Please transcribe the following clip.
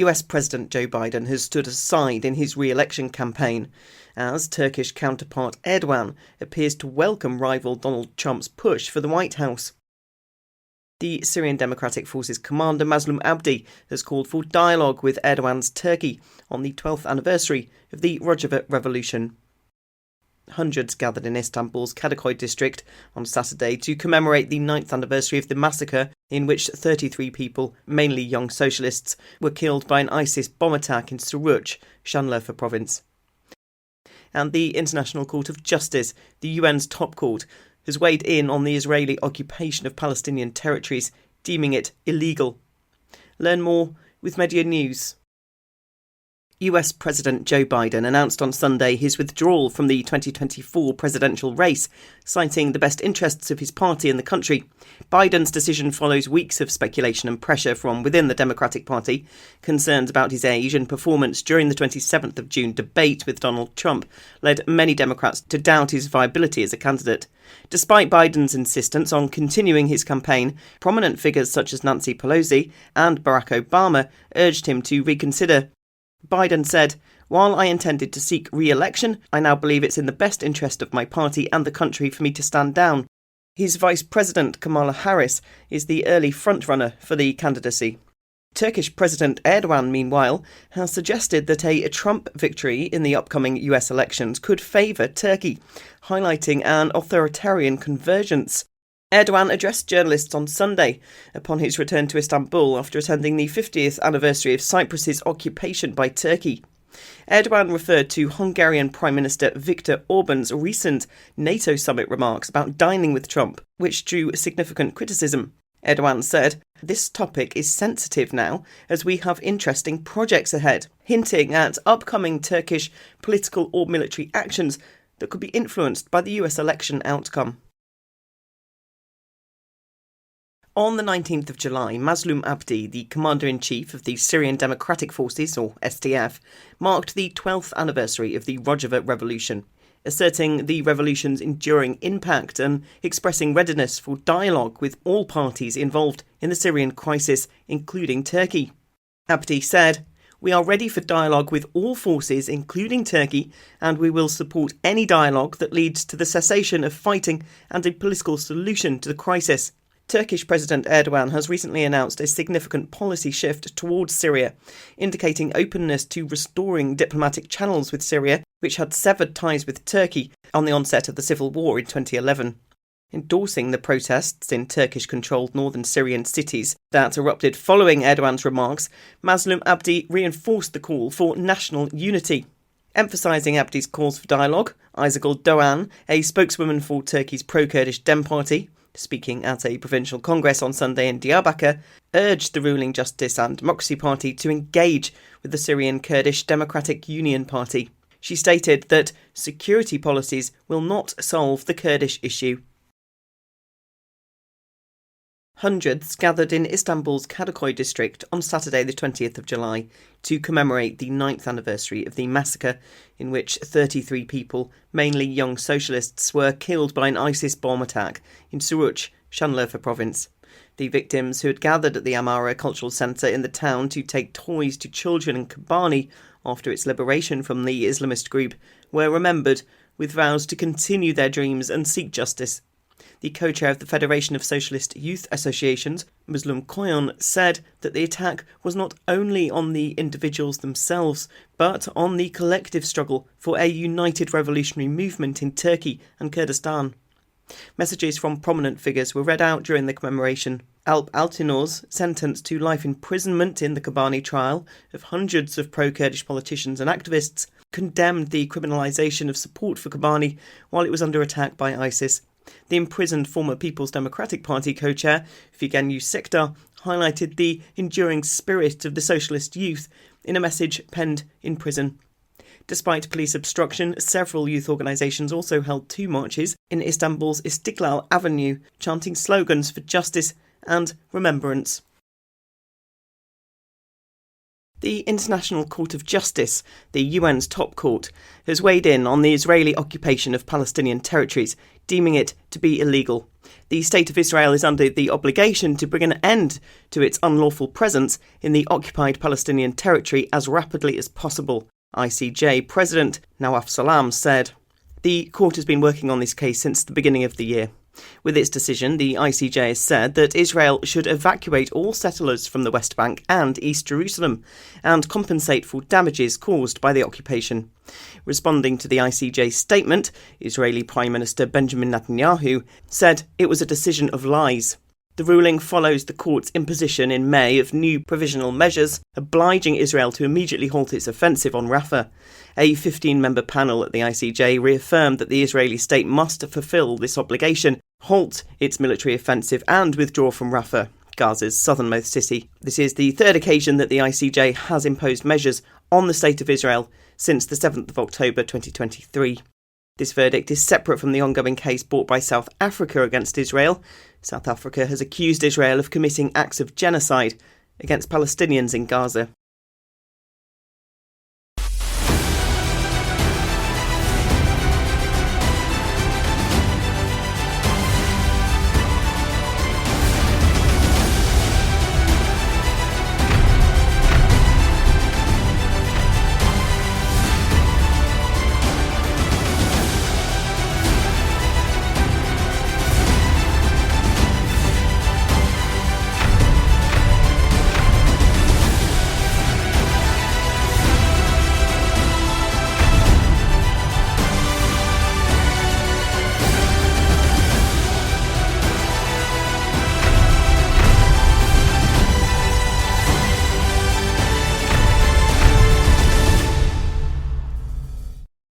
US President Joe Biden has stood aside in his re-election campaign, as Turkish counterpart Erdogan appears to welcome rival Donald Trump's push for the White House. The Syrian Democratic Forces commander MAZLOUM ABDI has called for dialogue with Erdogan's Turkey on the 12th anniversary of the Rojava Revolution. Hundreds gathered in Istanbul's Kadıköy district on Saturday to commemorate the 9th anniversary of the massacre in which 33 people, mainly young socialists, were killed by an ISIS bomb attack in Suruç, Şanlıurfa province. And the International Court of Justice, the UN's top court, has weighed in on the Israeli occupation of Palestinian territories, deeming it illegal. Learn more with Media News. US President Joe Biden announced on Sunday his withdrawal from the 2024 presidential race, citing the best interests of his party and the country. Biden's decision follows weeks of speculation and pressure from within the Democratic Party. Concerns about his age and performance during the 27th of June debate with Donald Trump led many Democrats to doubt his viability as a candidate. Despite Biden's insistence on continuing his campaign, prominent figures such as Nancy Pelosi and Barack Obama urged him to reconsider. Biden said, "While I intended to seek re-election, I now believe it's in the best interest of my party and the country for me to stand down." His Vice President Kamala Harris is the early frontrunner for the candidacy. Turkish President Erdogan, meanwhile, has suggested that a Trump victory in the upcoming US elections could favour Turkey, highlighting an authoritarian convergence. Erdogan addressed journalists on Sunday upon his return to Istanbul after attending the 50th anniversary of Cyprus's occupation by Turkey. Erdogan referred to Hungarian Prime Minister Viktor Orban's recent NATO summit remarks about dining with Trump, which drew significant criticism. Erdogan said, "This topic is sensitive now, as we have interesting projects ahead," hinting at upcoming Turkish political or military actions that could be influenced by the US election outcome. On the 19th of July, MAZLOUM ABDI, the Commander-in-Chief of the Syrian Democratic Forces, or SDF, marked the 12th anniversary of the Rojava Revolution, asserting the revolution's enduring impact and expressing readiness for dialogue with all parties involved in the Syrian crisis, including Turkey. ABDI said, "We are ready for dialogue with all forces, including Turkey, and we will support any dialogue that leads to the cessation of fighting and a political solution to the crisis." Turkish President Erdogan has recently announced a significant policy shift towards Syria, indicating openness to restoring diplomatic channels with Syria, which had severed ties with Turkey on the onset of the civil war in 2011. Endorsing the protests in Turkish-controlled northern Syrian cities that erupted following Erdogan's remarks, MAZLOUM ABDI reinforced the call for national unity. Emphasising Abdi's calls for dialogue, Aysegul Doğan, a spokeswoman for Turkey's pro-Kurdish Dem Party, speaking at a provincial congress on Sunday in Diyarbakir, urged the ruling Justice and Democracy Party to engage with the Syrian Kurdish Democratic Union Party. She stated that security policies will not solve the Kurdish issue. Hundreds gathered in Istanbul's Kadıköy district on Saturday the 20th of July to commemorate the 9th anniversary of the massacre in which 33 people, mainly young socialists, were killed by an ISIS bomb attack in Suruç, Şanlıurfa province. The victims, who had gathered at the Amara Cultural Centre in the town to take toys to children in Kobani after its liberation from the Islamist group, were remembered with vows to continue their dreams and seek justice. The co-chair of the Federation of Socialist Youth Associations, MAZLOUM Koyan, said that the attack was not only on the individuals themselves, but on the collective struggle for a united revolutionary movement in Turkey and Kurdistan. Messages from prominent figures were read out during the commemoration. Alp Altinor, sentenced to life imprisonment in the Kobani trial of hundreds of pro-Kurdish politicians and activists, condemned the criminalisation of support for Kobani while it was under attack by ISIS. The imprisoned former People's Democratic Party co-chair, Figen Yüksekdağ, highlighted the enduring spirit of the socialist youth in a message penned in prison. Despite police obstruction, several youth organisations also held 2 marches in Istanbul's Istiklal Avenue, chanting slogans for justice and remembrance. The International Court of Justice, the UN's top court, has weighed in on the Israeli occupation of Palestinian territories, deeming it to be illegal. The State of Israel is under the obligation to bring an end to its unlawful presence in the occupied Palestinian territory as rapidly as possible, ICJ President Nawaf Salam said. The court has been working on this case since the beginning of the year. With its decision, the ICJ has said that Israel should evacuate all settlers from the West Bank and East Jerusalem and compensate for damages caused by the occupation. Responding to the ICJ statement, Israeli Prime Minister Benjamin Netanyahu said it was a decision of lies. The ruling follows the court's imposition in May of new provisional measures, obliging Israel to immediately halt its offensive on Rafah. A 15-member panel at the ICJ reaffirmed that the Israeli state must fulfil this obligation, halt its military offensive and withdraw from Rafah, Gaza's southernmost city. This is the third occasion that the ICJ has imposed measures on the State of Israel since the 7th of October 2023. This verdict is separate from the ongoing case brought by South Africa against Israel. South Africa has accused Israel of committing acts of genocide against Palestinians in Gaza.